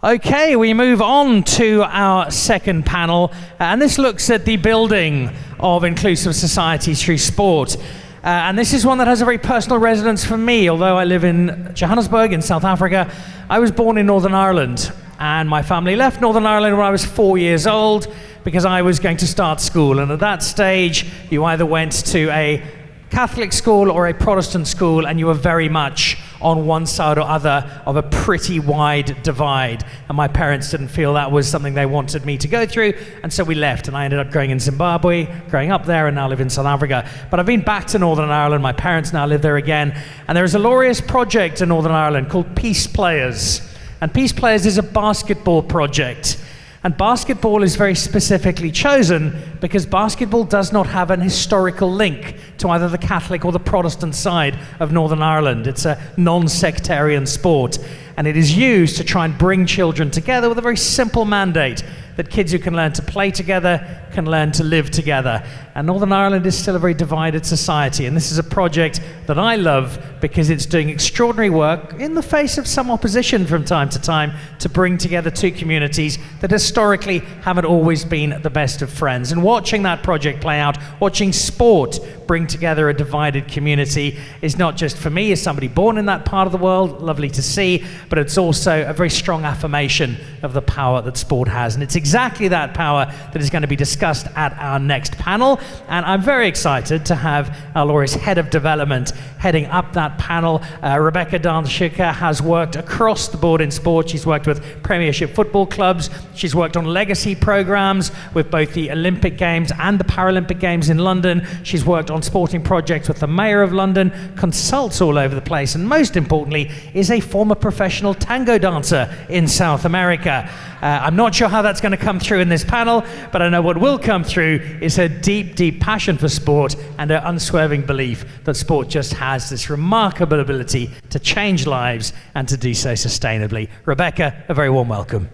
Okay, we move on to our second panel, and this looks at the building of inclusive societies through sport. And this is one that has a very personal resonance for me. Although I live in Johannesburg in South Africa, I was born in Northern Ireland, and my family left Northern Ireland when I was 4 years old because I was going to start school. And at that stage, you either went to a Catholic school or a Protestant school, and you were very much on one side or other of a pretty wide divide. And my parents didn't feel that was something they wanted me to go through, and so we left, and I ended up growing in Zimbabwe, growing up there, and now live in South Africa. But I've been back to Northern Ireland. My parents now live there again, and there is a glorious project in Northern Ireland called Peace Players. And Peace Players is a basketball project. And basketball is very specifically chosen because basketball does not have an historical link to either the Catholic or the Protestant side of Northern Ireland. It's a non-sectarian sport, and it is used to try and bring children together with a very simple mandate that kids who can learn to play together can learn to live together. And Northern Ireland is still a very divided society, and this is a project that I love because it's doing extraordinary work in the face of some opposition from time to time to bring together two communities that historically haven't always been the best of friends. And watching that project play out, watching sport bring together a divided community is not just for me as somebody born in that part of the world, lovely to see, but it's also a very strong affirmation of the power that sport has. And it's exactly that power that is going to be discussed at our next panel. And I'm very excited to have our glorious head of development heading up that panel. Rebecca Darnshuker has worked across the board in sport. She's worked with Premiership football clubs. She's worked on legacy programs with both the Olympic Games and the Paralympic Games in London. She's worked on sporting projects with the Mayor of London, consults all over the place, and most importantly, is a former professional tango dancer in South America. I'm not sure how that's going to come through in this panel, but I know what will come through is her deep, deep passion for sport and her unswerving belief that sport just has this remarkable ability to change lives and to do so sustainably. Rebecca, a very warm welcome.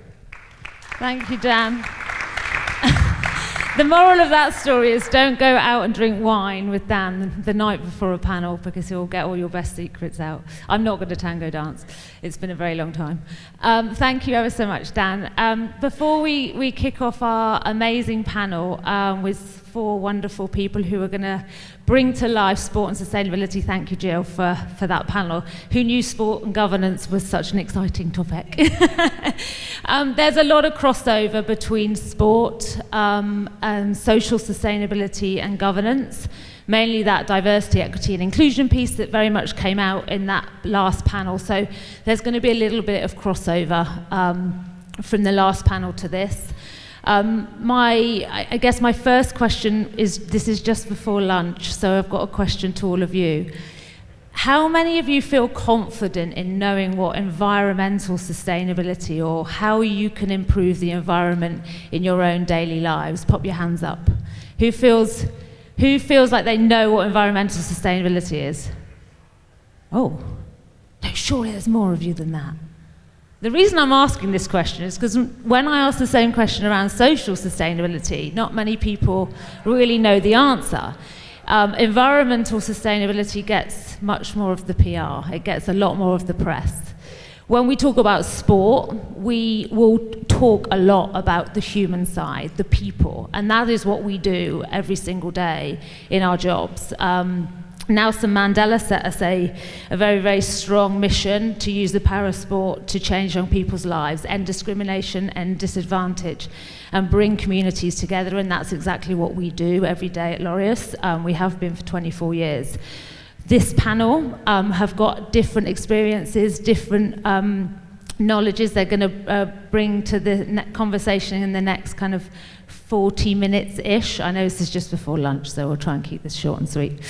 Thank you, Dan. The moral of that story is don't go out and drink wine with Dan the night before a panel because he'll get all your best secrets out. I'm not going to tango dance. It's been a very long time. Thank you ever so much, Dan. Before we kick off our amazing panel with four wonderful people who are going to bring to life sport and sustainability. Thank you, Jill, for that panel. Who knew sport and governance was such an exciting topic? There's a lot of crossover between sport and social sustainability and governance, mainly that diversity, equity and inclusion piece that very much came out in that last panel. So there's going to be a little bit of crossover from the last panel to this. I guess my first question is, this is just before lunch, so I've got a question to all of you. How many of you feel confident in knowing what environmental sustainability or how you can improve the environment in your own daily lives? Pop your hands up. Who feels like they know what environmental sustainability is? Oh, no, surely there's more of you than that. The reason I'm asking this question is because when I ask the same question around social sustainability, not many people really know the answer. Environmental sustainability gets much more of the PR. It gets a lot more of the press. When we talk about sport, we will talk a lot about the human side, the people, and that is what we do every single day in our jobs. Nelson Mandela set us a very, very strong mission to use the power of sport to change young people's lives, end discrimination, end disadvantage, and bring communities together, and that's exactly what we do every day at Laureus. We have been for 24 years. This panel have got different experiences, different knowledges they're going to bring to the conversation in the next kind of 40 minutes-ish. I know this is just before lunch, so we'll try and keep this short and sweet.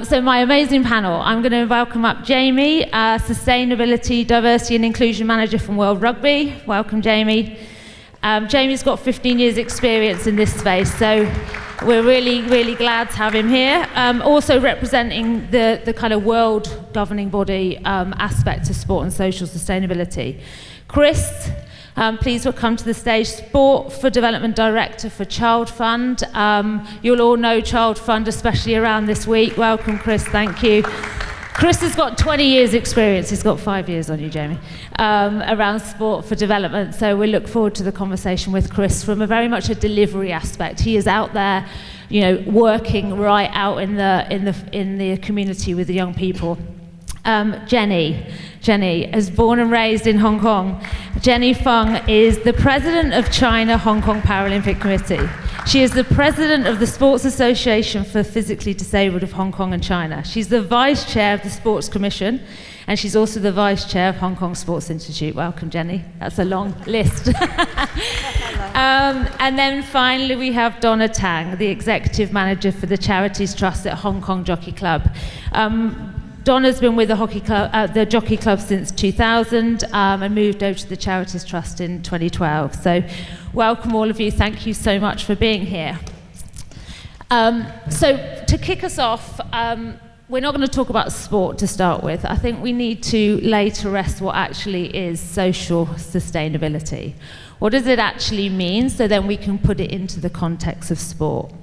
So my amazing panel, I'm going to welcome up Jamie, Sustainability, Diversity and Inclusion Manager from World Rugby. Welcome, Jamie. Jamie's got 15 years experience in this space, so we're really, really glad to have him here. Also representing the kind of world governing body aspect of sport and social sustainability. Chris, please welcome to the stage, Sport for Development Director for Child Fund. You'll all know Child Fund, especially around this week. Welcome, Chris, thank you. Chris has got 20 years experience. He's got 5 years on you, Jamie, around sport for development. So we look forward to the conversation with Chris from a very much a delivery aspect. He is out there, working right out in the community with the young people. Jenny is born and raised in Hong Kong. Jenny Feng is the president of China Hong Kong Paralympic Committee. She is the president of the Sports Association for Physically Disabled of Hong Kong and China. She's the vice chair of the Sports Commission, and she's also the vice chair of Hong Kong Sports Institute. Welcome, Jenny. That's a long list. And then finally, we have Donna Tang, the executive manager for the Charities Trust at Hong Kong Jockey Club. Donna's been with the Jockey Club since 2000 and moved over to the Charities Trust in 2012. So welcome all of you. Thank you so much for being here. So to kick us off, we're not going to talk about sport to start with. I think we need to lay to rest what actually is social sustainability. What does it actually mean, so then we can put it into the context of sport?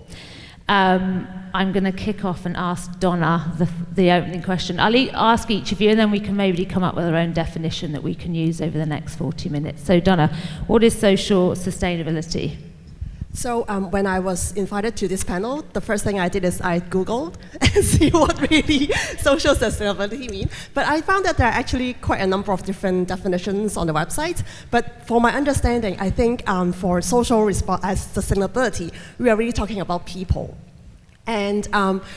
I'm going to kick off and ask Donna the opening question. I'll ask each of you, and then we can maybe come up with our own definition that we can use over the next 40 minutes. So Donna, what is social sustainability? So when I was invited to this panel, the first thing I did is I Googled and see what really social sustainability means. But I found that there are actually quite a number of different definitions on the website. But for my understanding, I think for social sustainability, we are really talking about people. And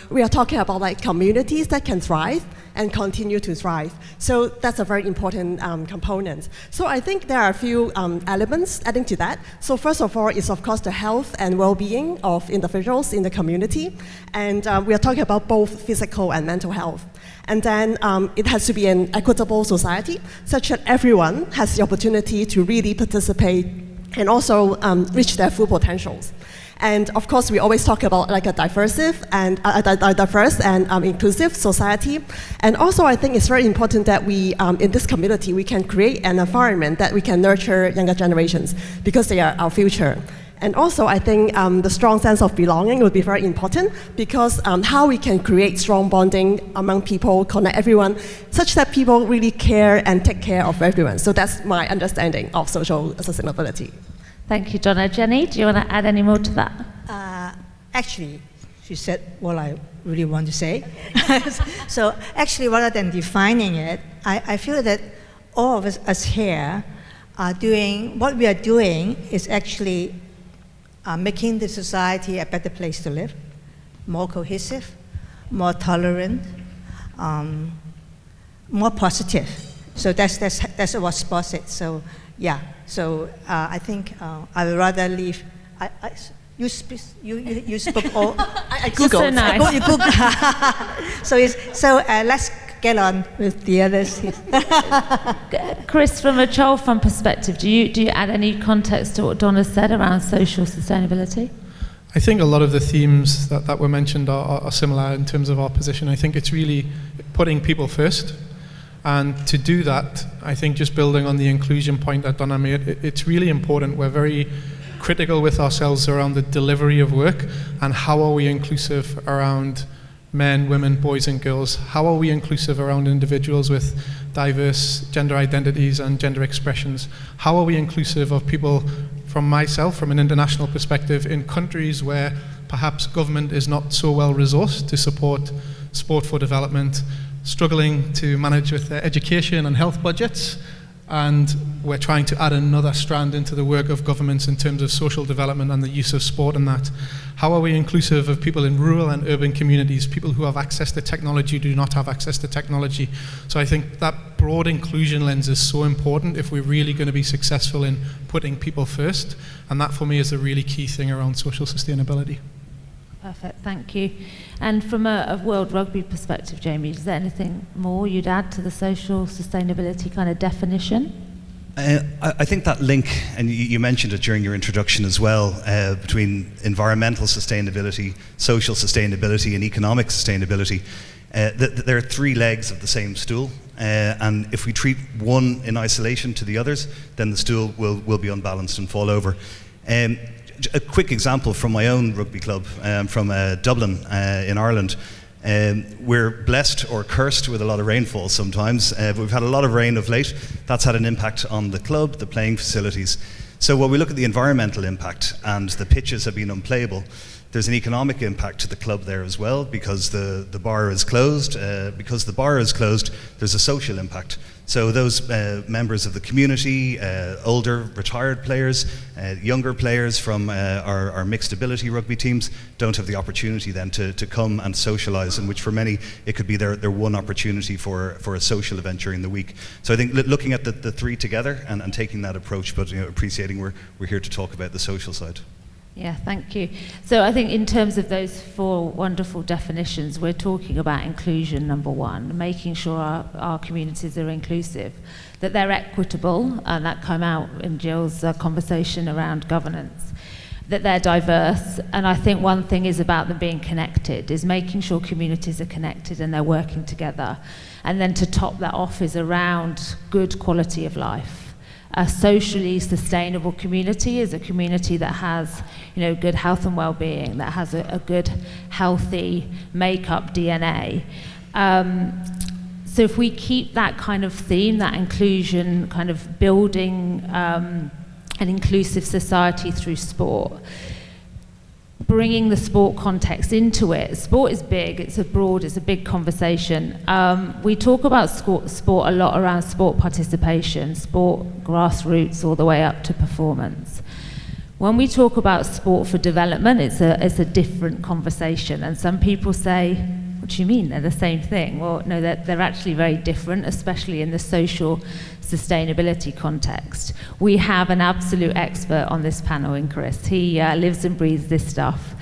we are talking about communities that can thrive and continue to thrive. So that's a very important component. So I think there are a few elements adding to that. So first of all is of course the health and well-being of individuals in the community. And we are talking about both physical and mental health. And then it has to be an equitable society such that everyone has the opportunity to really participate and also reach their full potentials. And of course, we always talk about a diverse and inclusive society. And also, I think it's very important that we, in this community, we can create an environment that we can nurture younger generations because they are our future. And also, I think the strong sense of belonging will be very important because how we can create strong bonding among people, connect everyone, such that people really care and take care of everyone. So that's my understanding of social sustainability. Thank you, Donna. Jenny, do you want to add any more to that? Actually, she said what I really want to say. So actually, rather than defining it, I feel that all of us here are doing, what we are doing is actually making the society a better place to live, more cohesive, more tolerant, more positive. So that's what Spot said. So yeah. So I think I would rather leave. You spoke all. I Googled. So nice. You Googled. So let's get on with the others. Chris, from a child fund perspective, do you add any context to what Donna said around social sustainability? I think a lot of the themes that were mentioned are similar in terms of our position. I think it's really putting people first. And to do that, I think just building on the inclusion point that Donna made, it's really important. We're very critical with ourselves around the delivery of work and how are we inclusive around men, women, boys and girls? How are we inclusive around individuals with diverse gender identities and gender expressions? How are we inclusive of people, from myself, from an international perspective, in countries where perhaps government is not so well resourced to support sport for development, struggling to manage with their education and health budgets, and we're trying to add another strand into the work of governments in terms of social development and the use of sport and that. How are we inclusive of people in rural and urban communities, people who have access to technology, do not have access to technology? So I think that broad inclusion lens is so important if we're really going to be successful in putting people first, and that for me is a really key thing around social sustainability. Perfect, thank you. And from a World Rugby perspective, Jamie, is there anything more you'd add to the social sustainability kind of definition? I think that link, and you mentioned it during your introduction as well, between environmental sustainability, social sustainability and economic sustainability, there are three legs of the same stool, and if we treat one in isolation to the others, then the stool will be unbalanced and fall over. A quick example from my own rugby club, from Dublin in Ireland. We're blessed or cursed with a lot of rainfall sometimes, but we've had a lot of rain of late. That's had an impact on the club, the playing facilities. So when we look at the environmental impact, and the pitches have been unplayable, there's an economic impact to the club there as well, because the bar is closed. Because the bar is closed, there's a social impact. So those members of the community, older retired players, younger players from our mixed ability rugby teams don't have the opportunity then to come and socialise, in which for many it could be their one opportunity for a social event during the week. So I think looking at the three together and taking that approach, but appreciating we're here to talk about the social side. Yeah, thank you. So I think in terms of those four wonderful definitions, we're talking about inclusion, number one, making sure our communities are inclusive, that they're equitable, and that came out in Jill's conversation around governance, that they're diverse, and I think one thing is about them being connected, is making sure communities are connected and they're working together. And then to top that off is around good quality of life. A socially sustainable community is a community that has, good health and well-being, that has a good, healthy make-up DNA. So if we keep that kind of theme, that inclusion, kind of building an inclusive society through sport, bringing the sport context into it. Sport is big, it's a big conversation. We talk about sport a lot around sport participation, sport grassroots all the way up to performance. When we talk about sport for development, it's a different conversation, and some people say, what do you mean, they're the same thing? Well, no, they're actually very different, especially in the social sustainability context. We have an absolute expert on this panel in Chris. He lives and breathes this stuff.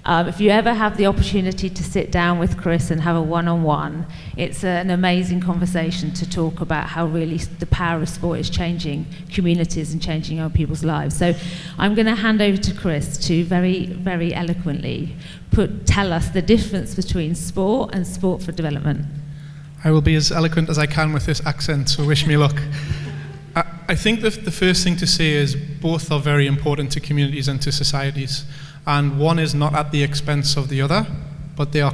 If you ever have the opportunity to sit down with Chris and have a one-on-one, it's an amazing conversation to talk about how really the power of sport is changing communities and changing young people's lives. So I'm going to hand over to Chris to very, very eloquently tell us the difference between sport and sport for development. I will be as eloquent as I can with this accent, so wish me luck. I think the first thing to say is both are very important to communities and to societies. And one is not at the expense of the other, but they are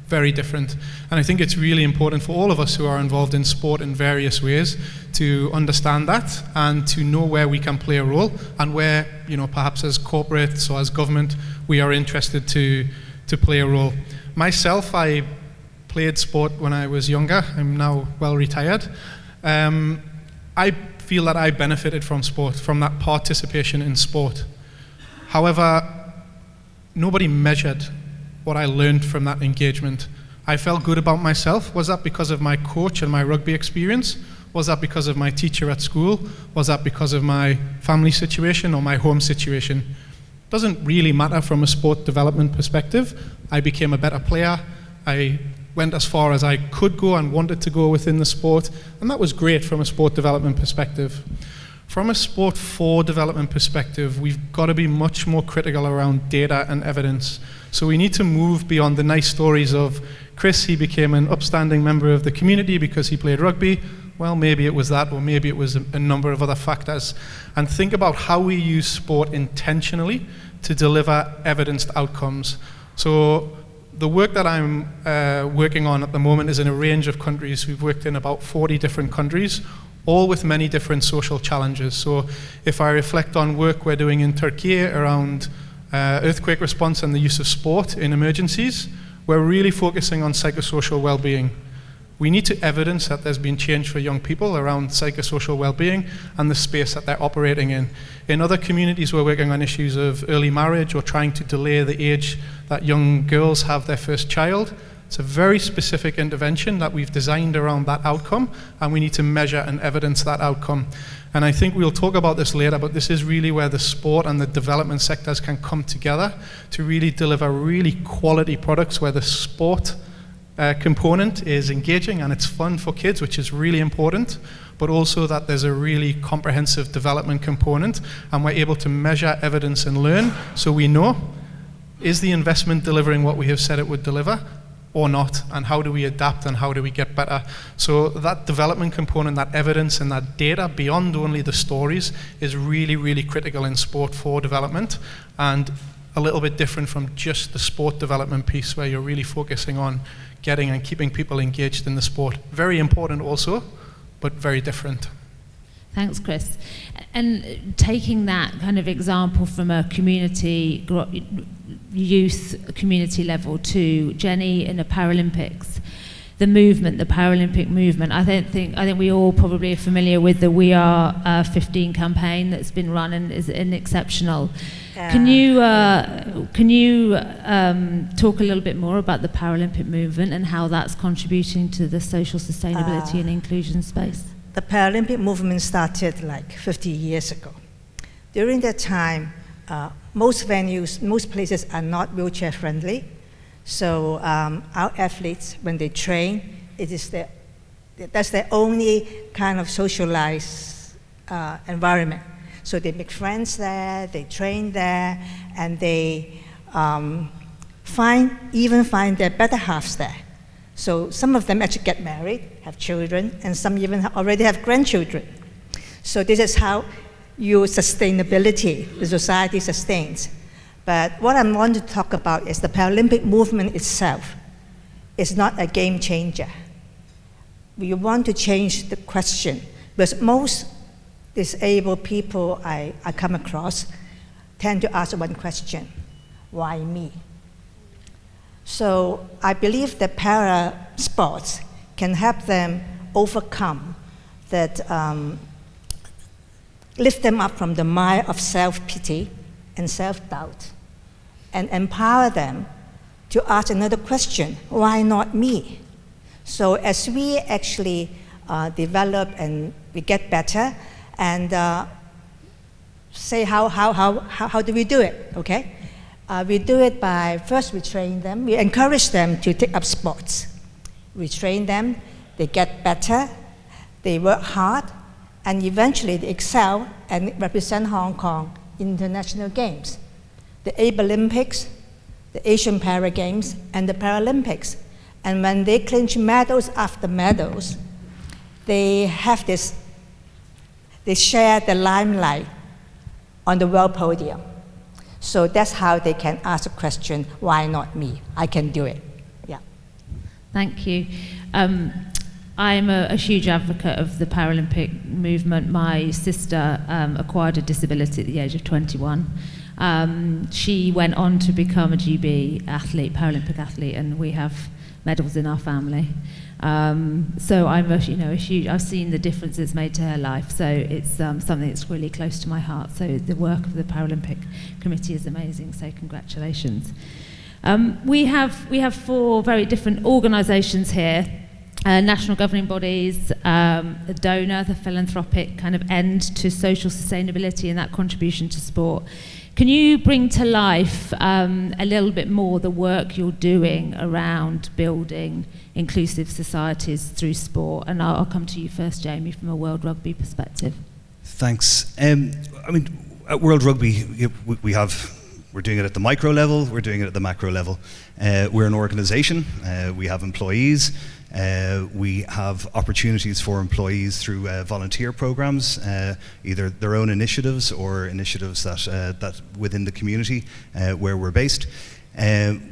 very different. And I think it's really important for all of us who are involved in sport in various ways to understand that and to know where we can play a role and where, perhaps as corporates or as government, we are interested to play a role. Myself, I played sport when I was younger. I'm now well retired. I feel that I benefited from sport, from that participation in sport. However, nobody measured what I learned from that engagement. I felt good about myself. Was that because of my coach and my rugby experience? Was that because of my teacher at school? Was that because of my family situation or my home situation? Doesn't really matter from a sport development perspective. I became a better player. I went as far as I could go and wanted to go within the sport, and that was great from a sport development perspective. From a sport for development perspective, we've got to be much more critical around data and evidence. So we need to move beyond the nice stories of Chris, he became an upstanding member of the community because he played rugby. Well, maybe it was that, or maybe it was a number of other factors. And think about how we use sport intentionally to deliver evidenced outcomes. So the work that I'm working on at the moment is in a range of countries. We've worked in about 40 different countries, all with many different social challenges. So if I reflect on work we're doing in Turkey around earthquake response and the use of sport in emergencies, we're really focusing on psychosocial well-being. We need to evidence that there's been change for young people around psychosocial well-being and the space that they're operating in. In other communities, we're working on issues of early marriage or trying to delay the age that young girls have their first child. It's a very specific intervention that we've designed around that outcome, and we need to measure and evidence that outcome. And I think we'll talk about this later, but this is really where the sport and the development sectors can come together to really deliver really quality products where the sport component is engaging and it's fun for kids, which is really important, but also that there's a really comprehensive development component, and we're able to measure, evidence, and learn, so we know, is the investment delivering what we have said it would deliver or not, and how do we adapt and how do we get better? So that development component, that evidence and that data beyond only the stories is really, really critical in sport for development. And a little bit different from just the sport development piece, where you're really focusing on getting and keeping people engaged in the sport. Very important also, but very different. Thanks, Chris. And taking that kind of example from a community, youth community level to Jenny in the Paralympics, the movement, the Paralympic movement, I think we all probably are familiar with the We Are 15 campaign that's been run and is exceptional. Can you talk a little bit more about the Paralympic movement and how that's contributing to the social sustainability and inclusion space? The Paralympic movement started like 50 years ago. During that time, most venues, most places are not wheelchair friendly. So our athletes, when they train, that's their only kind of socialized environment. So they make friends there, they train there, and they even find their better halves there. So some of them actually get married, have children, and some even already have grandchildren. So this is how your sustainability, the society sustains. But what I want to talk about is the Paralympic movement itself is not a game changer. We want to change the question, because most disabled people I come across tend to ask one question: why me? So I believe that para sports can help them overcome that, lift them up from the mire of self-pity and self-doubt, and empower them to ask another question: why not me? So as we actually develop and we get better, and say how do we do it, okay? We do it by, first we train them, we encourage them to take up sports. We train them, they get better, they work hard, and eventually they excel and represent Hong Kong in international games. The Abe Olympics, the Asian Para Games, and the Paralympics. And when they clinch medals after medals, they have this, they share the limelight on the world podium. So that's how they can ask the question, why not me? I can do it. Yeah. Thank you. I'm a huge advocate of the Paralympic movement. My sister acquired a disability at the age of 21. She went on to become a GB athlete, Paralympic athlete, and we have medals in our family. So I'm a huge, I've seen the difference it's made to her life, so it's something that's really close to my heart. So the work of the Paralympic Committee is amazing, so congratulations. We have 4 very different organisations here, national governing bodies, the donor, the philanthropic kind of end to social sustainability and that contribution to sport. Can you bring to life a little bit more the work you're doing around building inclusive societies through sport? And I'll come to you first, Jamie, from a World Rugby perspective. Thanks. I mean, at World Rugby, we're doing it at the micro level, we're doing it at the macro level. We're an organisation, we have employees, we have opportunities for employees through volunteer programs, either their own initiatives or initiatives that within the community where we're based.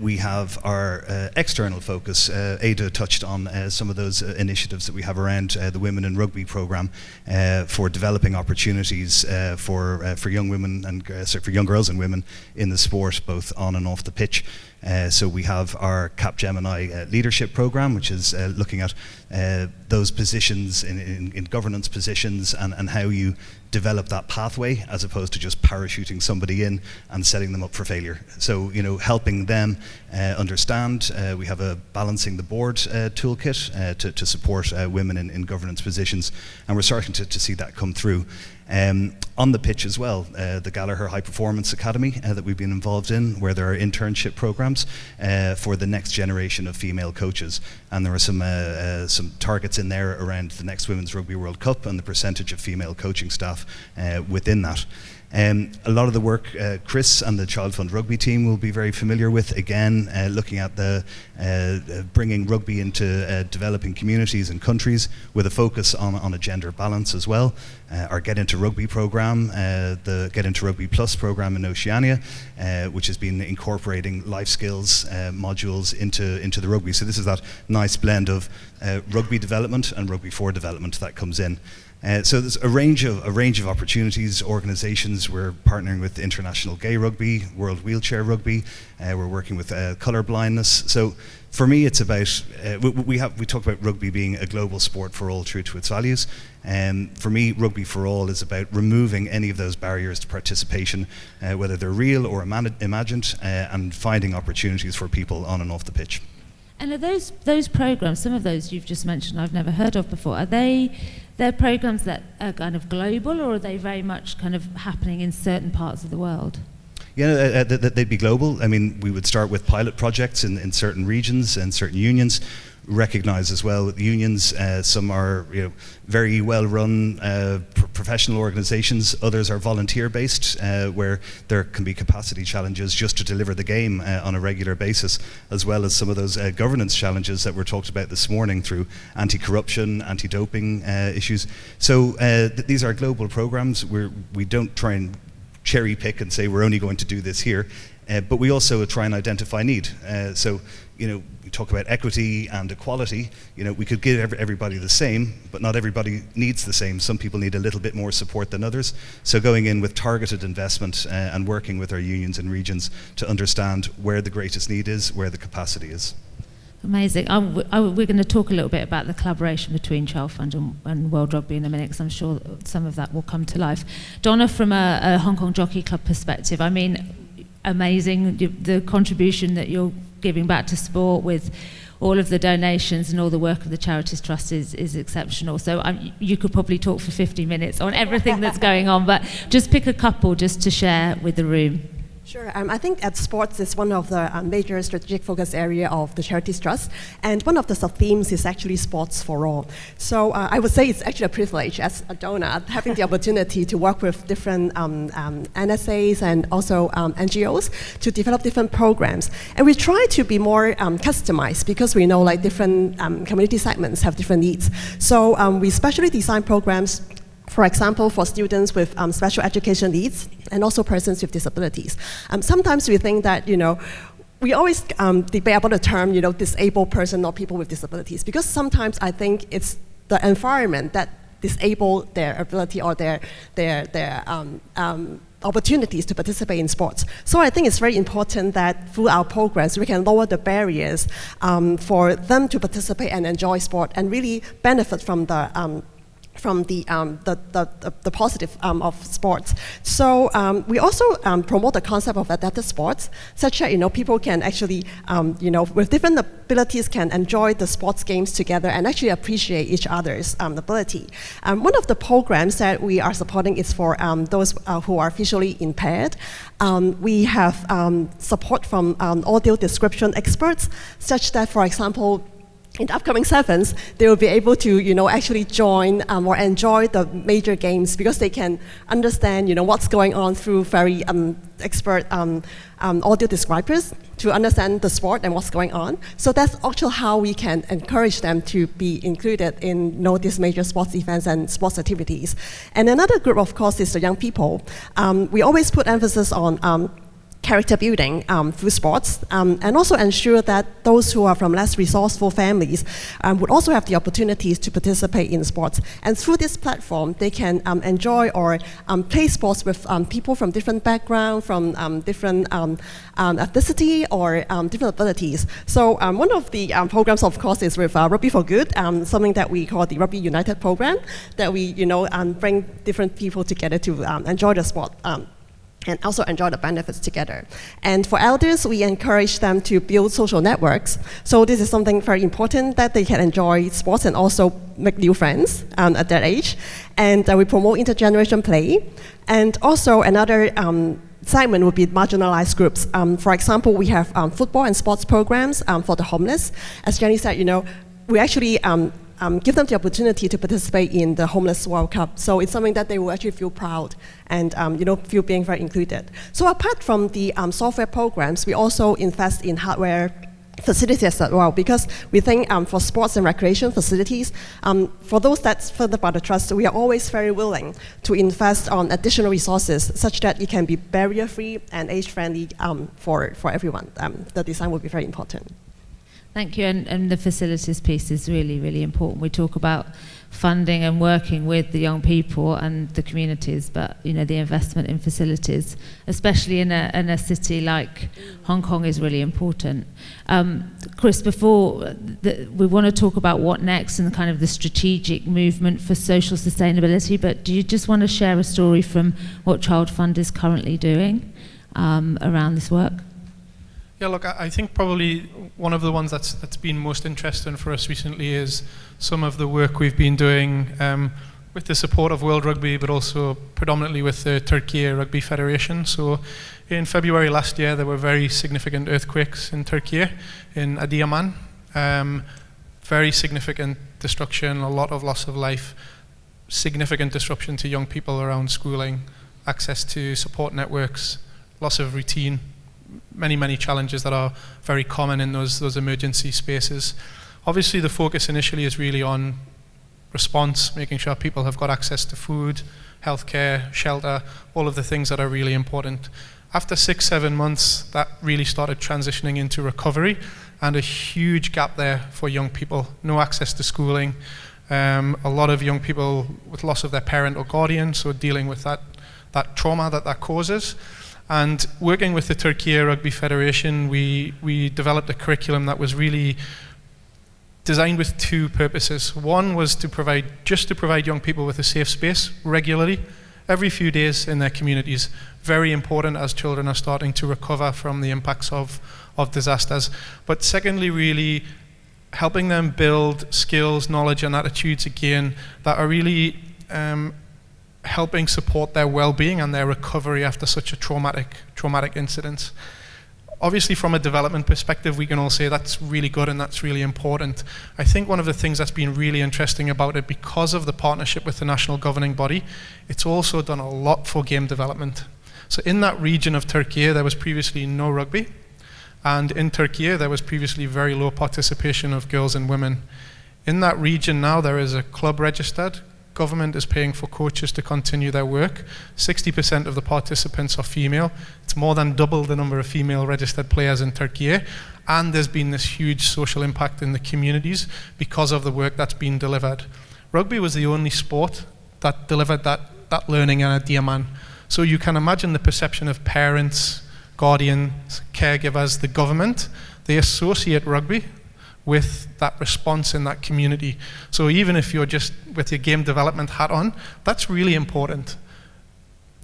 We have our external focus. Ada touched on some of those initiatives that we have around the Women in Rugby programme for developing opportunities for young women and for young girls and women in the sport, both on and off the pitch. So we have our Capgemini leadership programme, which is looking at those positions in governance positions and how you develop that pathway as opposed to just parachuting somebody in and setting them up for failure. So, helping them understand. We have a Balancing the Board toolkit to support women in governance positions, and we're starting to see that come through. On the pitch as well, the Gallagher High Performance Academy that we've been involved in, where there are internship programs for the next generation of female coaches, and there are some targets in there around the next Women's Rugby World Cup and the percentage of female coaching staff within that. A lot of the work Chris and the Child Fund Rugby team will be very familiar with, again, looking at the bringing rugby into developing communities and countries with a focus on a gender balance as well. Our Get Into Rugby program, the Get Into Rugby Plus program in Oceania, which has been incorporating life skills modules into the rugby. So this is that nice blend of rugby development and rugby for development that comes in. So there's a range of opportunities, organisations. We're partnering with International Gay Rugby, World Wheelchair Rugby. We're working with colour blindness. So for me, it's about we talk about rugby being a global sport for all, true to its values. For me, Rugby for All is about removing any of those barriers to participation, whether they're real or imagined, and finding opportunities for people on and off the pitch. And are those programs, some of those you've just mentioned I've never heard of before, are they're programs that are kind of global, or are they very much kind of happening in certain parts of the world? Yeah, they'd be global. I mean, we would start with pilot projects in certain regions and certain unions. Recognise as well with unions, some are very well run professional organisations, others are volunteer based, where there can be capacity challenges just to deliver the game on a regular basis, as well as some of those governance challenges that were talked about this morning through anti-corruption, anti-doping issues. So these are global programmes. We don't try and cherry pick and say we're only going to do this here, but we also try and identify need. So we talk about equity and equality. We could give everybody the same, but not everybody needs the same. Some people need a little bit more support than others. So going in with targeted investment and working with our unions and regions to understand where the greatest need is, where the capacity is. Amazing. We're going to talk a little bit about the collaboration between Child Fund and World Rugby in a minute, because I'm sure some of that will come to life. Donna, from a Hong Kong Jockey Club perspective, I mean, amazing, the contribution that you're giving back to sport with all of the donations and all the work of the Charities Trust is exceptional. So you could probably talk for 50 minutes on everything that's going on, but just pick a couple just to share with the room. Sure. I think at sports is one of the major strategic focus area of the Charities Trust, and one of the sub-themes is actually sports for all. So I would say it's actually a privilege as a donor having the opportunity to work with different NSAs and also NGOs to develop different programs. And we try to be more customized, because we know different community segments have different needs. So we specially design programs, for example, for students with special education needs and also persons with disabilities. Sometimes we think that, we always debate about the term, disabled person or people with disabilities, because sometimes I think it's the environment that disable their ability or their opportunities to participate in sports. So I think it's very important that through our programs we can lower the barriers for them to participate and enjoy sport and really benefit from the positive of sports. So we also promote the concept of adaptive sports, such that people can actually with different abilities can enjoy the sports games together and actually appreciate each other's ability. One of the programs that we are supporting is for those who are visually impaired. We have support from audio description experts, such that, for example, in the upcoming sevens, they will be able to, actually join or enjoy the major games, because they can understand, what's going on through very expert audio describers to understand the sport and what's going on. So that's actually how we can encourage them to be included in these major sports events and sports activities. And another group, of course, is the young people. We always put emphasis on character building through sports, and also ensure that those who are from less resourceful families would also have the opportunities to participate in sports. And through this platform, they can enjoy or play sports with people from different backgrounds, from different ethnicity or different abilities. So one of the programs, of course, is with Rugby for Good, something that we call the Rugby United program, that we bring different people together to enjoy the sport. And also enjoy the benefits together. And for elders, we encourage them to build social networks. So this is something very important, that they can enjoy sports and also make new friends at that age. And we promote intergeneration play. And also another segment would be marginalized groups. For example, we have football and sports programs for the homeless. As Jenny said, we actually give them the opportunity to participate in the Homeless World Cup. So it's something that they will actually feel proud and feel being very included. So apart from the software programs, we also invest in hardware facilities as well, because we think for sports and recreation facilities, for those that's further by the trust, we are always very willing to invest on additional resources such that it can be barrier-free and age-friendly for everyone. The design will be very important. Thank you, and the facilities piece is really, really important. We talk about funding and working with the young people and the communities, but the investment in facilities, especially in a city like Hong Kong, is really important. Chris, before we want to talk about what next and kind of the strategic movement for social sustainability, but do you just want to share a story from what Child Fund is currently doing around this work? Yeah, look, I think probably one of the ones that's been most interesting for us recently is some of the work we've been doing with the support of World Rugby, but also predominantly with the Turkey Rugby Federation. So in February last year, there were very significant earthquakes in Turkey, in Adıyaman. Very significant destruction, a lot of loss of life, significant disruption to young people around schooling, access to support networks, loss of routine, many challenges that are very common in those emergency spaces. Obviously, the focus initially is really on response, making sure people have got access to food, healthcare, shelter, all of the things that are really important. After 6-7 months, that really started transitioning into recovery, and a huge gap there for young people. No access to schooling, a lot of young people with loss of their parent or guardian, so dealing with that trauma that causes. And working with the Turkey Rugby Federation, we developed a curriculum that was really designed with two purposes. One was to provide young people with a safe space regularly, every few days in their communities. Very important as children are starting to recover from the impacts of disasters. But secondly, really helping them build skills, knowledge, and attitudes again that are really helping support their well-being and their recovery after such a traumatic incident. Obviously, from a development perspective, we can all say that's really good and that's really important. I think one of the things that's been really interesting about it, because of the partnership with the national governing body, it's also done a lot for game development. So in that region of Turkey, there was previously no rugby, and in Turkey, there was previously very low participation of girls and women. In that region now, there is a club registered. Government is paying for coaches to continue their work. 60% of the participants are female. It's more than double the number of female registered players in Turkey. And there's been this huge social impact in the communities because of the work that's been delivered. Rugby was the only sport that delivered that learning in Adıyaman. So you can imagine the perception of parents, guardians, caregivers, the government. They associate rugby with that response in that community. So even if you're just with your game development hat on, that's really important.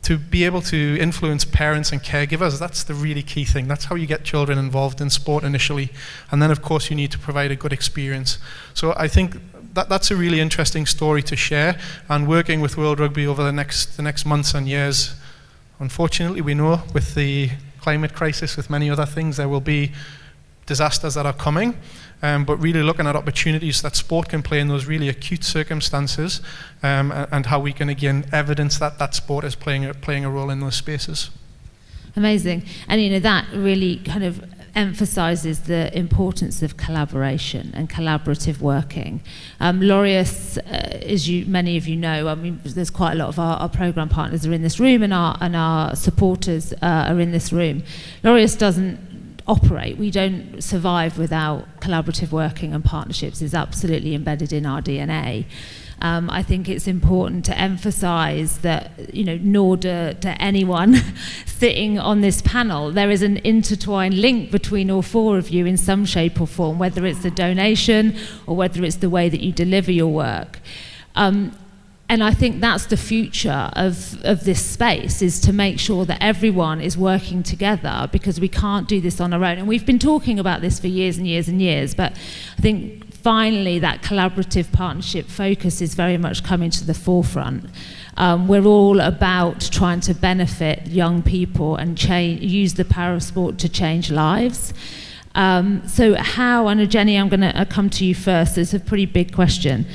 To be able to influence parents and caregivers, that's the really key thing. That's how you get children involved in sport initially. And then of course you need to provide a good experience. So I think that's a really interesting story to share, and working with World Rugby over the next months and years. Unfortunately, we know with the climate crisis, with many other things, there will be disasters that are coming. But really looking at opportunities that sport can play in those really acute circumstances, and how we can again evidence that sport is playing a role in those spaces. Amazing. And that really kind of emphasises the importance of collaboration and collaborative working. Laureus, as many of you know, there's quite a lot of our programme partners are in this room, and our supporters are in this room. Laureus doesn't operate. We don't survive without collaborative working and partnerships. It's absolutely embedded in our DNA. I think it's important to emphasize that, nor to anyone sitting on this panel, there is an intertwined link between all four of you in some shape or form, whether it's the donation or whether it's the way that you deliver your work. And I think that's the future of this space, is to make sure that everyone is working together, because we can't do this on our own. And we've been talking about this for years and years and years, but I think finally that collaborative partnership focus is very much coming to the forefront. We're all about trying to benefit young people and use the power of sport to change lives. So how, and Jenny, I'm going to come to you first. It's a pretty big question.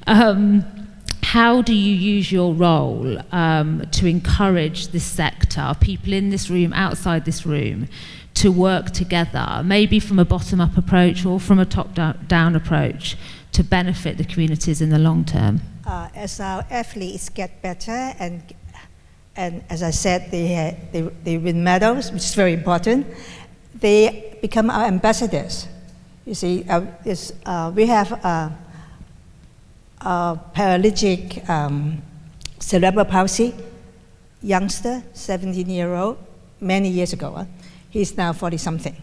How do you use your role to encourage this sector, people in this room, outside this room, to work together, maybe from a bottom-up approach or from a top-down approach, to benefit the communities in the long term? As our athletes get better, and as I said, they win medals, which is very important, they become our ambassadors. You see, we have a paralytic cerebral palsy youngster, 17-year-old, many years ago. He's now 40-something.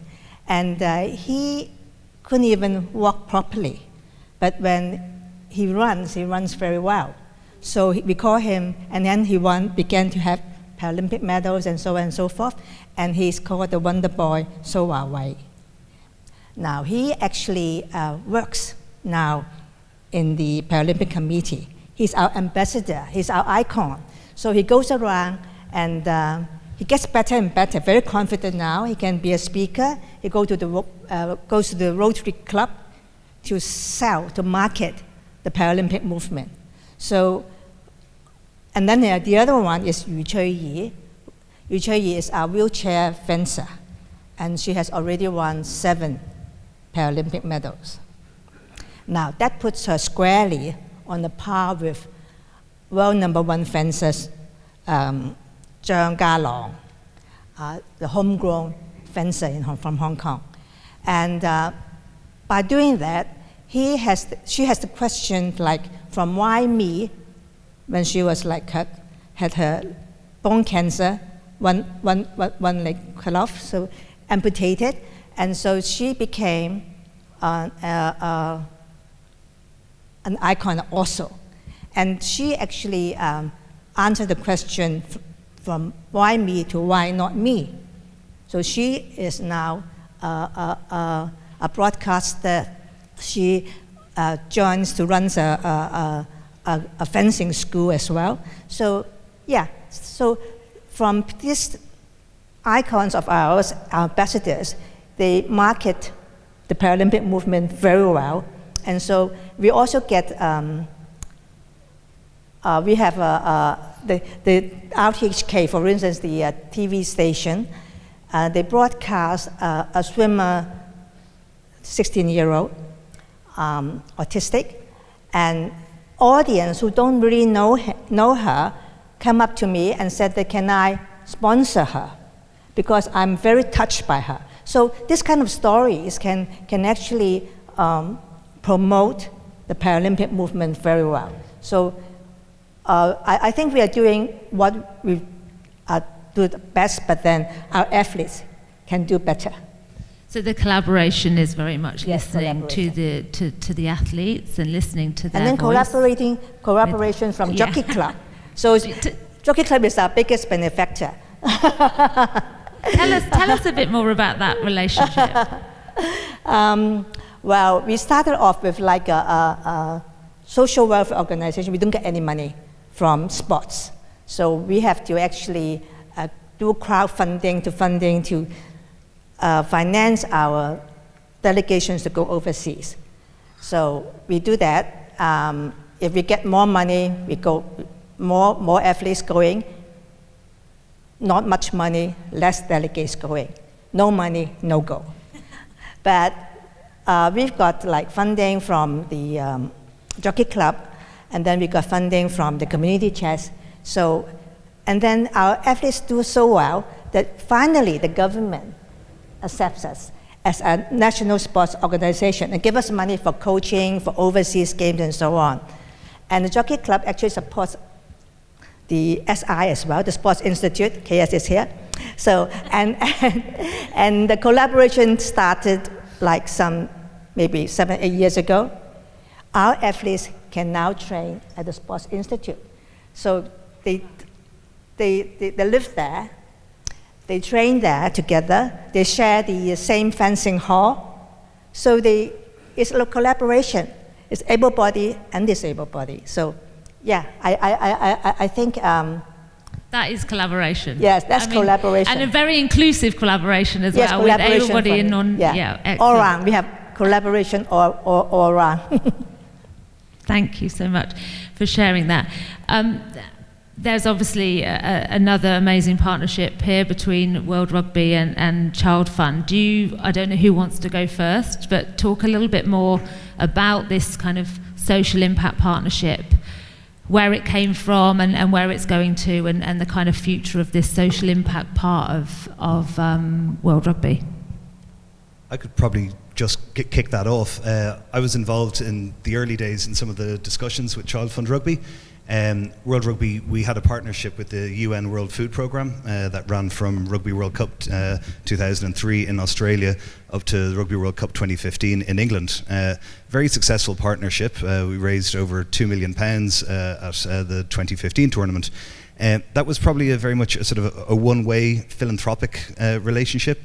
And he couldn't even walk properly. But when he runs very well. So we call him, and then he began to have Paralympic medals and so on and so forth. And he's called the Wonder Boy So Wei. Now, he actually works now in the Paralympic Committee. He's our ambassador, he's our icon. So he goes around and he gets better and better, very confident now. He can be a speaker. He goes to the Rotary Club to sell, to market the Paralympic movement. So, and then the other one is Yu Chui-yi. Yu Chui-yi is our wheelchair fencer, and she has already won 7 Paralympic medals. Now, that puts her squarely on the par with world #1 fencers, Zhang Galong, the homegrown fencer from Hong Kong. And by doing that, she has the question like, from why me, when she was like had her bone cancer, one leg cut off, so amputated, and so she became an icon also. And she actually answered the question from why me to why not me. So she is now a broadcaster. She runs a fencing school as well. So yeah, so from these icons of ours, our ambassadors, they market the Paralympic movement very well. And so we also get, we have the RTHK, for instance, the TV station, they broadcast a swimmer, 16-year-old, autistic, and audience who don't really know her come up to me and said that can I sponsor her, because I'm very touched by her. So this kind of stories can actually promote the Paralympic movement very well. So I think we are doing what we do the best, but then our athletes can do better. So the collaboration is very much Yes, listening to the athletes and listening to their and then voice. collaboration from Jockey Club. So Jockey Club is our biggest benefactor. Tell us a bit more about that relationship. Well, we started off with like a social welfare organization. We don't get any money from sports. So we have to actually do crowdfunding to finance our delegations to go overseas. So we do that. If we get more money, we go more athletes going. Not much money, less delegates going. No money, no go. But we've got like funding from the Jockey Club, and then we got funding from the community chest. So, and then our athletes do so well that finally the government accepts us as a national sports organization and give us money for coaching, for overseas games, and so on. And the Jockey Club actually supports the SI as well, the Sports Institute. KS is here. So, and the collaboration started like maybe 7-8 years ago. Our athletes can now train at the Sports Institute. So they live there, they train there together, they share the same fencing hall. So it's a collaboration. It's able-bodied and disabled-bodied. So yeah, I think That is collaboration. Yes, that's collaboration. And a very inclusive collaboration as yes, well, with everybody in on. excellent. All around. We have collaboration all around. Thank you so much for sharing that. There's obviously another amazing partnership here between World Rugby and Child Fund. I don't know who wants to go first, but talk a little bit more about this kind of social impact partnership, where it came from and where it's going to, and the kind of future of this social impact part of World Rugby. I could probably just kick that off. I was involved in the early days in some of the discussions with Child Fund Rugby. World Rugby, we had a partnership with the UN World Food Programme that ran from Rugby World Cup 2003 in Australia up to the Rugby World Cup 2015 in England. Very successful partnership. We raised over £2 million at the 2015 tournament. That was probably very much a sort of a one-way philanthropic relationship.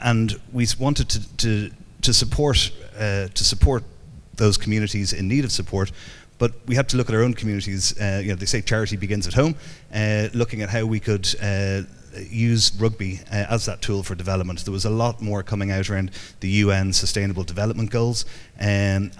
And we wanted to support those communities in need of support, but we had to look at our own communities. They say charity begins at home. Looking at how we could use rugby as that tool for development. There was a lot more coming out around the UN Sustainable Development Goals, and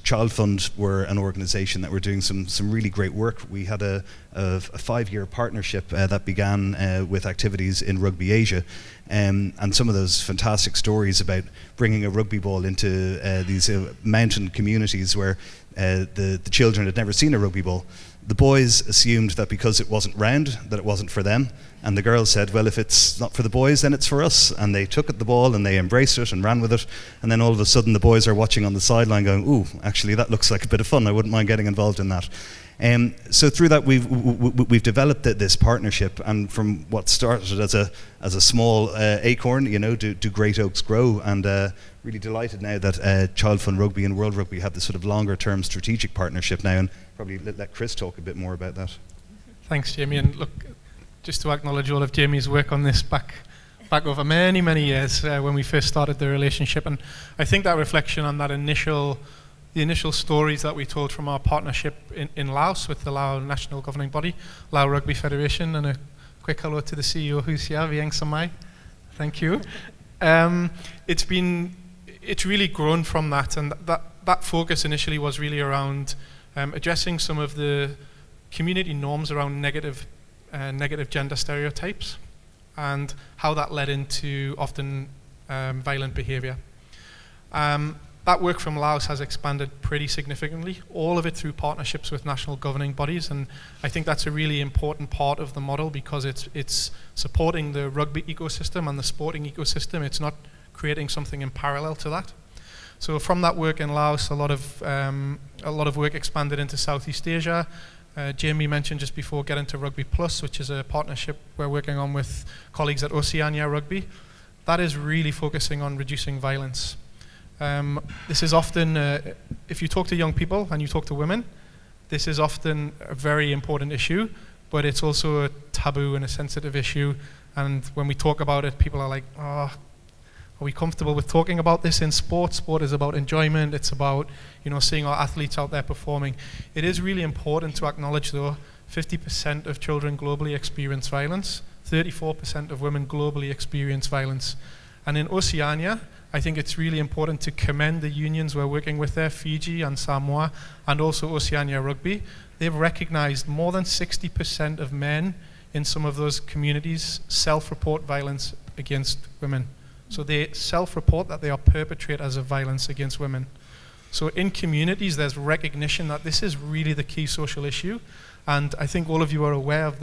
Child Fund were an organisation that were doing some really great work. We had a 5-year partnership that began with activities in Rugby Asia, and some of those fantastic stories about bringing a rugby ball into these mountain communities where the children had never seen a rugby ball. The boys assumed that because it wasn't round, that it wasn't for them. And the girls said, well, if it's not for the boys, then it's for us. And they took the ball and they embraced it and ran with it. And then all of a sudden the boys are watching on the sideline going, ooh, actually that looks like a bit of fun. I wouldn't mind getting involved in that. So through that we've developed this partnership, and from what started as a small acorn, do great oaks grow, and really delighted now that Child Fund Rugby and World Rugby have this sort of longer term strategic partnership now, and probably let Chris talk a bit more about that. Thanks, Jamie, and look, just to acknowledge all of Jamie's work on this back over many years when we first started the relationship, and I think that reflection on that the initial stories that we told from our partnership in Laos with the Lao national governing body, Lao Rugby Federation, and a quick hello to the CEO who's here, Vieng Samai. Thank you. It's really grown from that, and that focus initially was really around addressing some of the community norms around negative gender stereotypes and how that led into often violent behavior. That work from Laos has expanded pretty significantly, all of it through partnerships with national governing bodies, and I think that's a really important part of the model because it's supporting the rugby ecosystem and the sporting ecosystem. It's not creating something in parallel to that. So from that work in Laos, a lot of work expanded into Southeast Asia. Jamie mentioned just before getting to Rugby Plus, which is a partnership we're working on with colleagues at Oceania Rugby. That is really focusing on reducing violence. This is often, if you talk to young people and you talk to women, this is often a very important issue, but it's also a taboo and a sensitive issue. And when we talk about it, people are like, oh, are we comfortable with talking about this in sport? Sport is about enjoyment. It's about, seeing our athletes out there performing. It is really important to acknowledge, though, 50% of children globally experience violence. 34% of women globally experience violence. And in Oceania, I think it's really important to commend the unions we're working with there, Fiji and Samoa, and also Oceania Rugby. They've recognized more than 60% of men in some of those communities self-report violence against women. So they self-report that they are perpetrators of violence against women. So in communities, there's recognition that this is really the key social issue. And I think all of you are aware of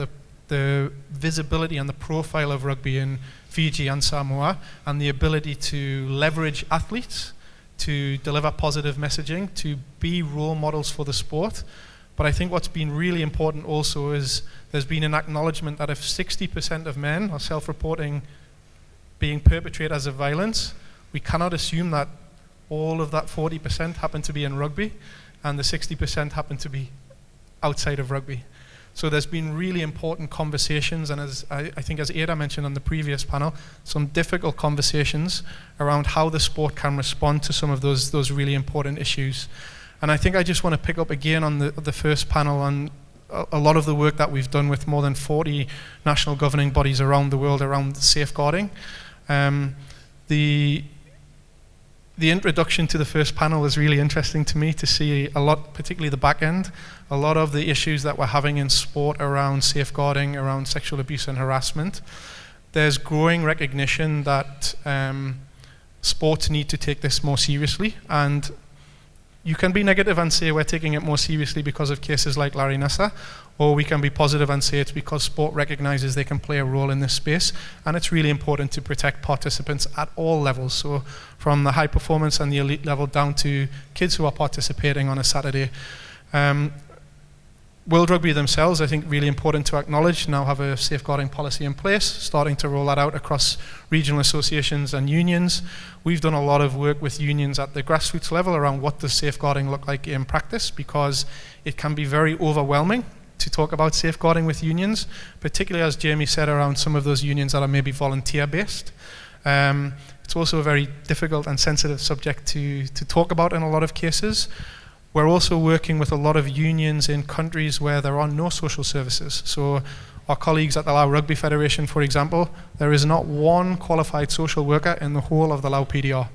the visibility and the profile of rugby in Fiji and Samoa, and the ability to leverage athletes to deliver positive messaging, to be role models for the sport. But I think what's been really important also is there's been an acknowledgement that if 60% of men are self-reporting being perpetrators of violence, we cannot assume that all of that 40% happen to be in rugby and the 60% happen to be outside of rugby. So there's been really important conversations, and as I think as Ada mentioned on the previous panel, some difficult conversations around how the sport can respond to some of those really important issues. And I think I just want to pick up again on the first panel on a lot of the work that we've done with more than 40 national governing bodies around the world around safeguarding. The introduction to the first panel was really interesting to me to see a lot, particularly the back end, a lot of the issues that we're having in sport around safeguarding, around sexual abuse and harassment. There's growing recognition that sports need to take this more seriously, and you can be negative and say we're taking it more seriously because of cases like Larry Nassar, or we can be positive and say it's because sport recognizes they can play a role in this space, and it's really important to protect participants at all levels, so from the high performance and the elite level down to kids who are participating on a Saturday. World Rugby themselves, I think really important to acknowledge, now have a safeguarding policy in place, starting to roll that out across regional associations and unions. We've done a lot of work with unions at the grassroots level around what does safeguarding look like in practice, because it can be very overwhelming to talk about safeguarding with unions, particularly as Jamie said around some of those unions that are maybe volunteer based. It's also a very difficult and sensitive subject to talk about in a lot of cases. We're also working with a lot of unions in countries where there are no social services. So our colleagues at the Lao Rugby Federation, for example, there is not one qualified social worker in the whole of the Lao PDR.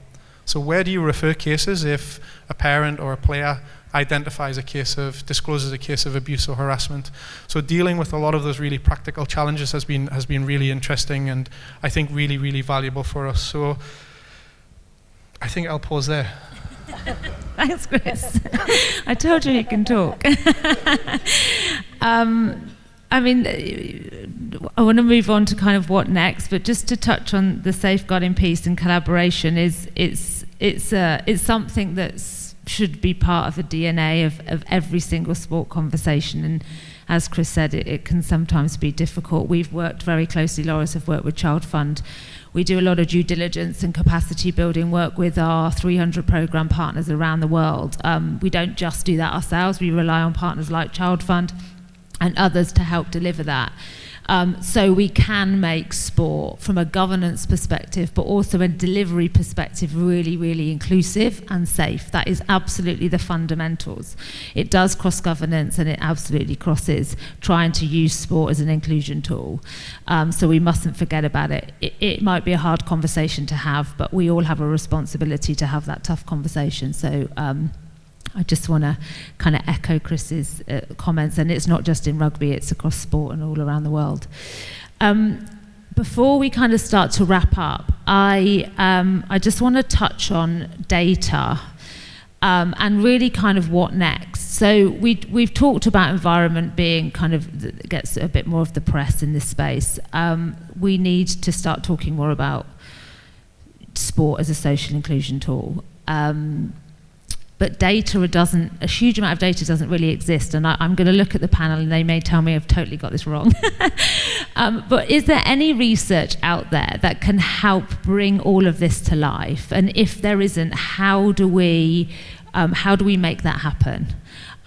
So where do you refer cases if a parent or a player identifies a case of, discloses a case of abuse or harassment? So dealing with a lot of those really practical challenges has been really interesting, and I think really, really valuable for us. So I think I'll pause there. Thanks, Chris. I told you can talk. I mean, I want to move on to kind of what next, but just to touch on the safeguarding piece and collaboration it's something that should be part of the DNA of every single sport conversation. And as Chris said, it can sometimes be difficult. We've worked very closely, Laura's have worked with Child Fund. We do a lot of due diligence and capacity building work with our 300 programme partners around the world. We don't just do that ourselves, we rely on partners like Child Fund and others to help deliver that. So we can make sport from a governance perspective, but also a delivery perspective, really, really inclusive and safe. That is absolutely the fundamentals. It does cross governance, and it absolutely crosses trying to use sport as an inclusion tool. So we mustn't forget about it. It might be a hard conversation to have, but we all have a responsibility to have that tough conversation. So I just want to kind of echo Chris's comments, and it's not just in rugby, it's across sport and all around the world. Before we kind of start to wrap up, I just want to touch on data and really kind of what next. So we've talked about environment being kind of, gets a bit more of the press in this space. We need to start talking more about sport as a social inclusion tool. But data doesn't, a huge amount of data doesn't really exist. And I'm going to look at the panel and they may tell me I've totally got this wrong. But is there any research out there that can help bring all of this to life? And if there isn't, how do we make that happen?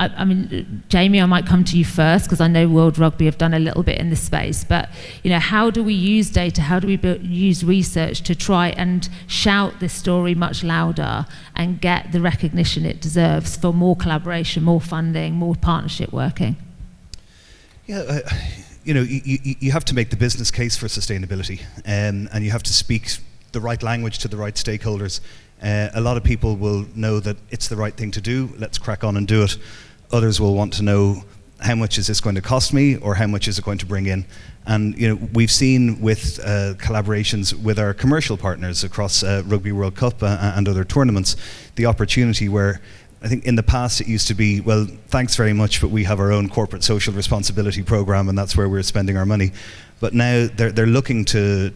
I mean, Jamie, I might come to you first because I know World Rugby have done a little bit in this space, but how do we use data? How do we use research to try and shout this story much louder and get the recognition it deserves for more collaboration, more funding, more partnership working? Yeah, you have to make the business case for sustainability, and you have to speak the right language to the right stakeholders. A lot of people will know that it's the right thing to do, let's crack on and do it. Others will want to know, how much is this going to cost me, or how much is it going to bring in? And we've seen with collaborations with our commercial partners across Rugby World Cup and other tournaments, the opportunity where I think in the past it used to be, well, thanks very much, but we have our own corporate social responsibility program and that's where we're spending our money. But now they're looking to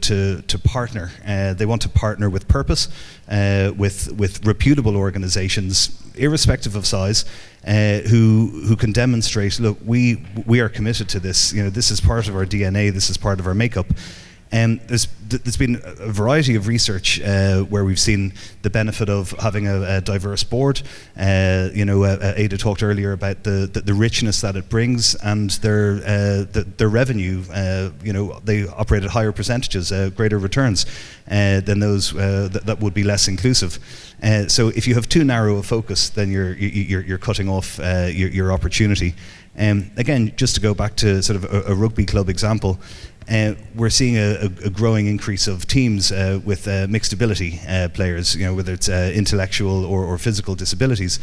partner. They want to partner with purpose, with reputable organisations, irrespective of size, who can demonstrate, look, we are committed to this. This is part of our DNA. This is part of our makeup. There's been a variety of research where we've seen the benefit of having a diverse board. Ada talked earlier about the richness that it brings, and their revenue. They operate at higher percentages, greater returns than those that would be less inclusive. So if you have too narrow a focus, then you're cutting off your opportunity. Again, just to go back to sort of a rugby club example, we're seeing a growing increase of teams with mixed ability players, whether it's intellectual or physical disabilities.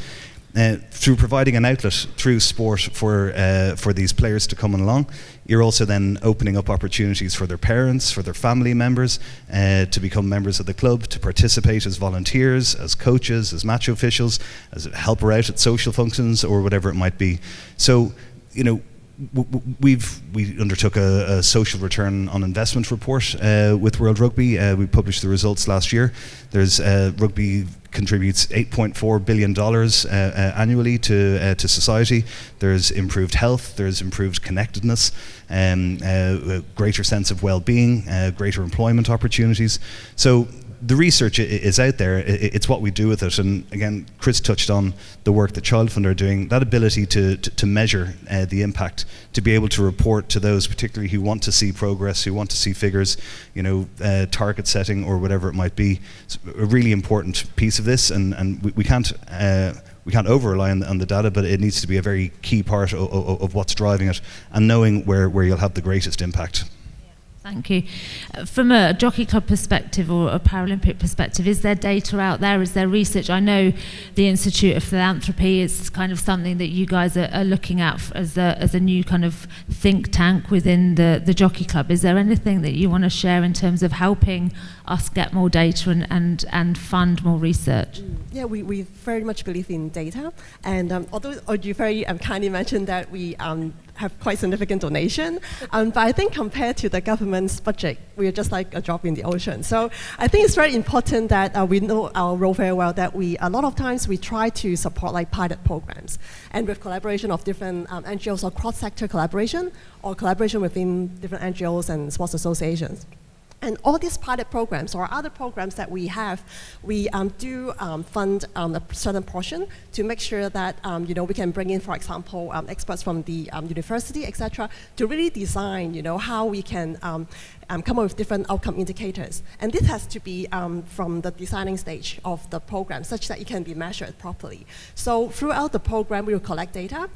Through providing an outlet through sport for these players to come along, you're also then opening up opportunities for their parents, for their family members, to become members of the club, to participate as volunteers, as coaches, as match officials, as a helper out at social functions or whatever it might be. So, we undertook a social return on investment report with World Rugby. We published the results last year. There's rugby contributes $8.4 billion annually to society. There's improved health, there's improved connectedness, a greater sense of well-being, greater employment opportunities. So the research is out there. It's what we do with it. And again, Chris touched on the work that Child Fund are doing, that ability to measure the impact, to be able to report to those particularly who want to see progress, who want to see figures, target setting or whatever it might be. It's a really important piece of this, and we can't over-rely on the data, but it needs to be a very key part of what's driving it, and knowing where you'll have the greatest impact. Thank you. From a jockey club perspective or a Paralympic perspective, is there data out there? Is there research? I know the Institute of Philanthropy is kind of something that you guys are looking at as a new kind of think tank within the jockey club. Is there anything that you want to share in terms of helping us get more data and fund more research? Yeah, we very much believe in data, and although you very kindly mentioned that we have quite significant donation, but I think compared to the government's budget, we are just like a drop in the ocean. So I think it's very important that we know our role very well, that a lot of times we try to support like pilot programs, and with collaboration of different NGOs, or cross-sector collaboration, or collaboration within different NGOs and sports associations. And all these pilot programs or other programs that we have, we do fund a certain portion to make sure that we can bring in, for example, experts from the university, etc., to really design how we can come up with different outcome indicators. And this has to be from the designing stage of the program, such that it can be measured properly. So throughout the program, we will collect data.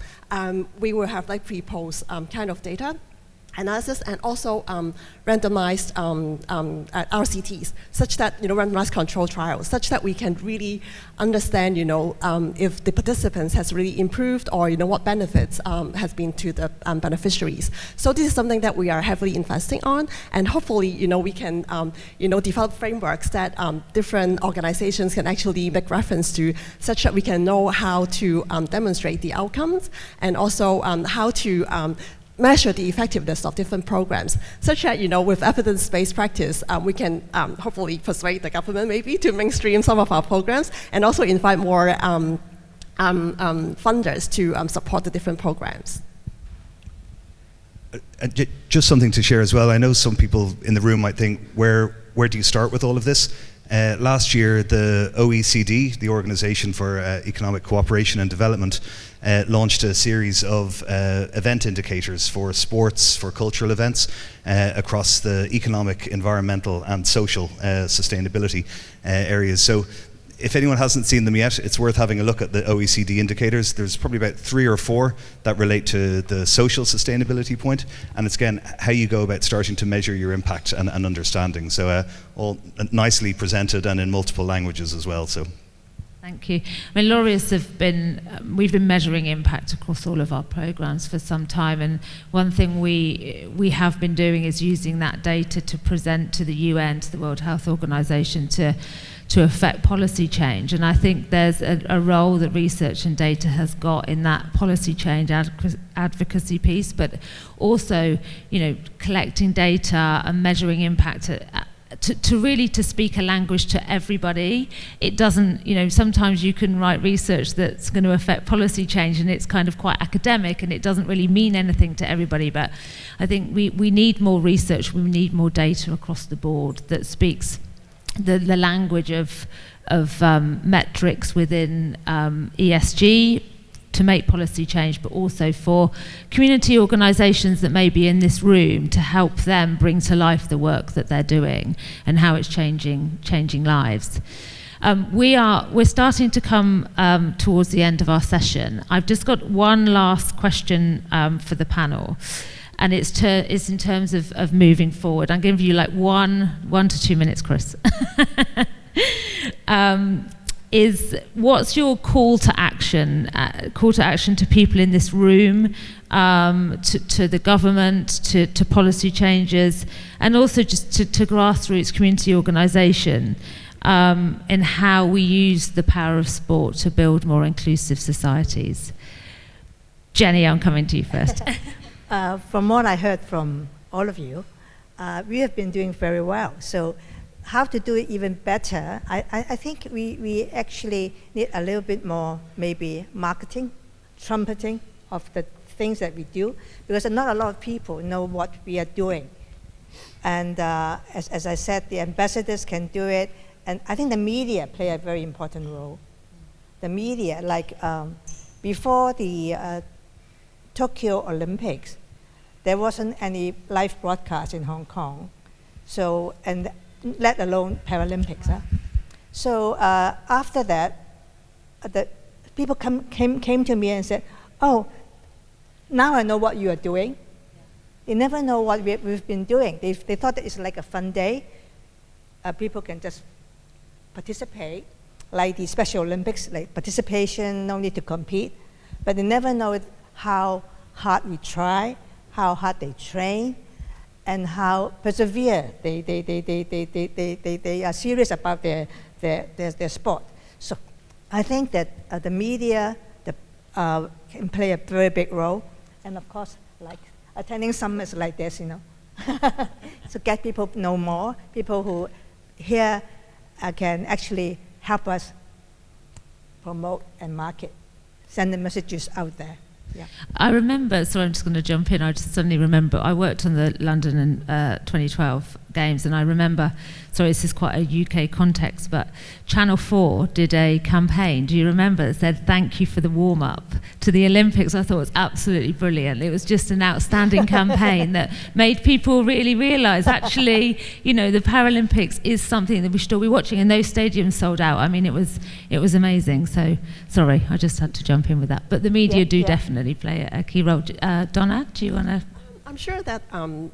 We will have like pre-post kind of data analysis, and also randomized RCTs, such that randomized control trials, such that we can really understand if the participants has really improved, or what benefits has been to the beneficiaries. So this is something that we are heavily investing on, and hopefully we can develop frameworks that different organizations can actually make reference to, such that we can know how to demonstrate the outcomes, and also how to measure the effectiveness of different programs, such that with evidence-based practice, we can hopefully persuade the government maybe to mainstream some of our programs, and also invite more funders to support the different programs. Just something to share as well. I know some people in the room might think, where do you start with all of this? Last year, the OECD, the Organization for Economic Cooperation and Development, launched a series of event indicators for sports, for cultural events, across the economic, environmental and social sustainability areas. So if anyone hasn't seen them yet, it's worth having a look at the OECD indicators. There's probably about 3 or 4 that relate to the social sustainability point, and it's again how you go about starting to measure your impact and understanding. So all nicely presented and in multiple languages as well. So. Thank you. I mean, Laureus we've been measuring impact across all of our programs for some time, and one thing we have been doing is using that data to present to the UN, to the World Health Organization, to affect policy change. And I think there's a role that research and data has got in that policy change advocacy piece, but also collecting data and measuring impact to really to speak a language to everybody. It doesn't, sometimes you can write research that's going to affect policy change and it's kind of quite academic and it doesn't really mean anything to everybody. But I think we need more research, we need more data across the board that speaks the language of metrics within ESG to make policy change, but also for community organisations that may be in this room to help them bring to life the work that they're doing and how it's changing lives. We're starting to come towards the end of our session. I've just got one last question for the panel, and it's in terms of moving forward. I'm giving you like 1 to 2 minutes, Chris. What's your call to action to people in this room, to the government, to policy changers, and also just to grassroots community organisation, in how we use the power of sport to build more inclusive societies? Jenny, I'm coming to you first. From what I heard from all of you, we have been doing very well. So how to do it even better, I think we actually need a little bit more maybe marketing, trumpeting of the things that we do, because not a lot of people know what we are doing. And as I said, the ambassadors can do it, and I think the media play a very important role. The media, like before the Tokyo Olympics, there wasn't any live broadcast in Hong Kong, so and let alone Paralympics. So after that, the people came to me and said, "Oh, now I know what you are doing." They never know what we've been doing. They thought that it's like a fun day. People can just participate, like the Special Olympics, like participation, no need to compete. But they never know how hard we try, how hard they train, and how persevere they are serious about their sport. So I think that the media can play a very big role, and of course, like attending summits like this, so get people to know more. People who here can actually help us promote and market, send the messages out there. Yeah. I remember, so I'm just going to jump in, I just suddenly remember, I worked on the London 2012 Games, and I remember, sorry, this is quite a UK context, but Channel 4 did a campaign, do you remember, that said thank you for the warm-up to the Olympics. I thought it was absolutely brilliant. It was just an outstanding campaign that made people really realise, actually, the Paralympics is something that we should all be watching, and those stadiums sold out. I mean, it was amazing. So, sorry, I just had to jump in with that. But the media do definitely play a key role. Donna, do you want to? I'm sure that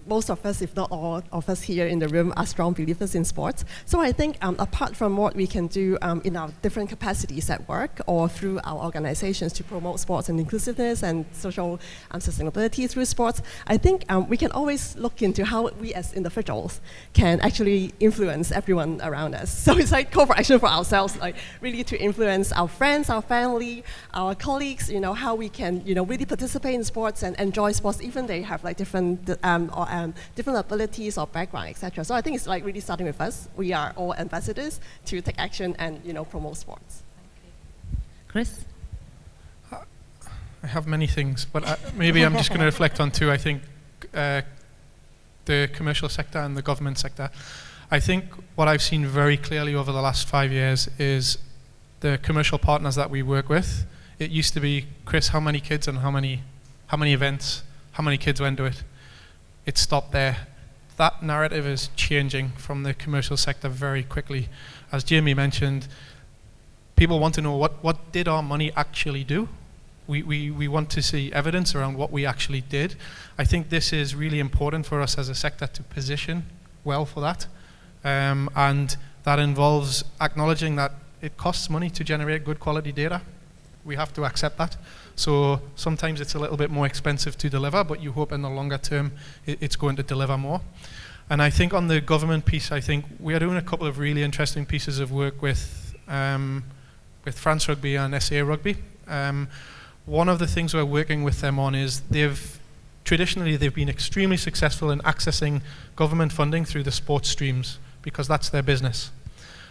most of us, if not all of us here in the room, are strong believers in sports. So I think apart from what we can do in our different capacities at work or through our organizations to promote sports and inclusiveness and social sustainability through sports, I think we can always look into how we as individuals can actually influence everyone around us. So it's like call for action for ourselves, like really to influence our friends, our family, our colleagues, how we can, really participate in sports and enjoy sports, even they have like different abilities or background, etc. So I think it's like really starting with us. We are all ambassadors to take action and promote sports. Chris? I have many things, but maybe I'm just going to reflect on two. I think the commercial sector and the government sector. I think what I've seen very clearly over the last 5 years is the commercial partners that we work with. It used to be, Chris, how many kids and how many events, how many kids went to it? It stopped there. That narrative is changing from the commercial sector very quickly. As Jamie mentioned, people want to know what did our money actually do? We want to see evidence around what we actually did. I think this is really important for us as a sector to position well for that. And that involves acknowledging that it costs money to generate good quality data. We have to accept that. So sometimes it's a little bit more expensive to deliver, but you hope in the longer term it's going to deliver more. And I think on the government piece, I think we are doing a couple of really interesting pieces of work with France Rugby and SA Rugby. One of the things we're working with them on is traditionally they've been extremely successful in accessing government funding through the sports streams because that's their business.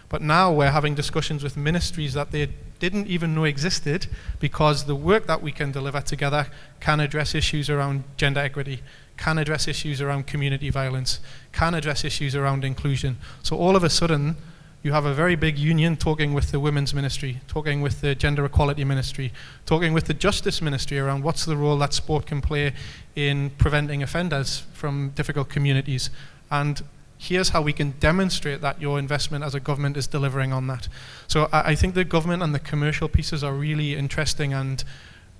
But now we're having discussions with ministries that they didn't even know existed, because the work that we can deliver together can address issues around gender equity, can address issues around community violence, can address issues around inclusion. So all of a sudden, you have a very big union talking with the women's ministry, talking with the gender equality ministry, talking with the justice ministry around what's the role that sport can play in preventing offenders from difficult communities. And here's how we can demonstrate that your investment as a government is delivering on that. So I think the government and the commercial pieces are really interesting and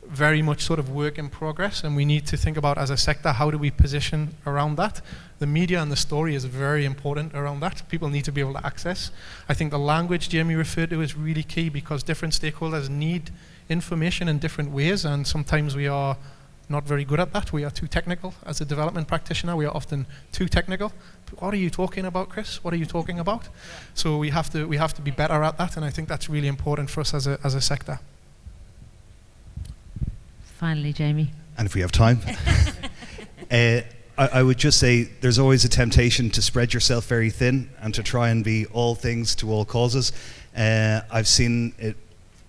very much sort of work in progress, and we need to think about, as a sector, how do we position around that. The media and the story is very important around that. People need to be able to access. I think the language Jamie referred to is really key, because different stakeholders need information in different ways, and sometimes we are not very good at that. We are too technical. As a development practitioner, we are often too technical. What are you talking about, Chris? What are you talking about? So we have to be better at that, and I think that's really important for us as a sector. Finally, Jamie. And if we have time. I would just say there's always a temptation to spread yourself very thin and to try and be all things to all causes. I've seen it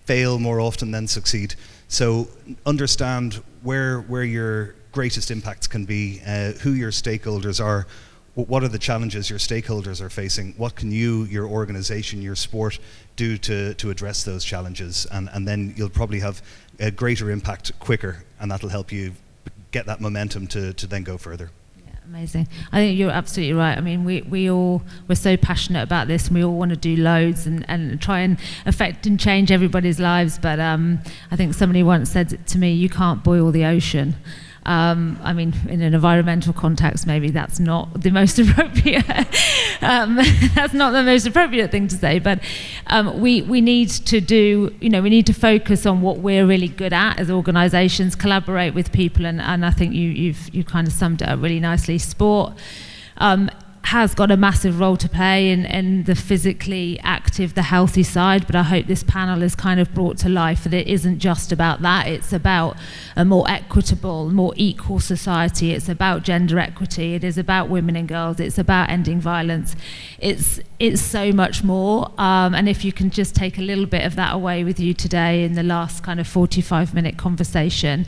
fail more often than succeed. So understand where your greatest impacts can be, who your stakeholders are, what are the challenges your stakeholders are facing, what can you, your organization, your sport do to address those challenges, and then you'll probably have a greater impact quicker, and that'll help you get that momentum to then go further. Yeah, amazing. I think you're absolutely right. I mean, we're so passionate about this, and we all want to do loads and try and affect and change everybody's lives, but I think somebody once said to me, you can't boil the ocean. I mean, in an environmental context, maybe that's not the most appropriate. That's not the most appropriate thing to say. But we need to do, we need to focus on what we're really good at as organisations, collaborate with people, and I think you kind of summed it up really nicely. Sport has got a massive role to play in the physically active, the healthy side, but I hope this panel has kind of brought to life that it isn't just about that. It's about a more equitable, more equal society. It's about gender equity. It is about women and girls. It's about ending violence. It's so much more, and if you can just take a little bit of that away with you today in the last kind of 45-minute conversation,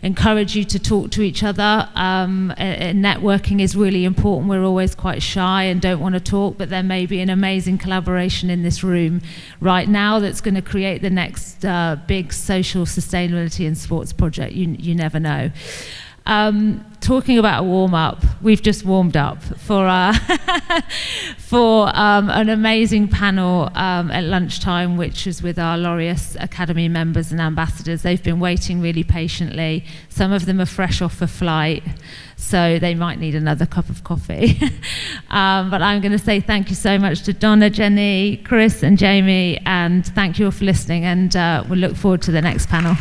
encourage you to talk to each other. Networking is really important. We're always quite shy and don't want to talk, but there may be an amazing collaboration in this room right now that's going to create the next big social sustainability and sports project. You never know. Talking about a warm-up, we've just warmed up for an amazing panel at lunchtime, which was with our Laureus Academy members and ambassadors. They've been waiting really patiently. Some of them are fresh off a flight, so they might need another cup of coffee. But I'm going to say thank you so much to Donna, Jenny, Chris and Jamie, and thank you all for listening, and we'll look forward to the next panel.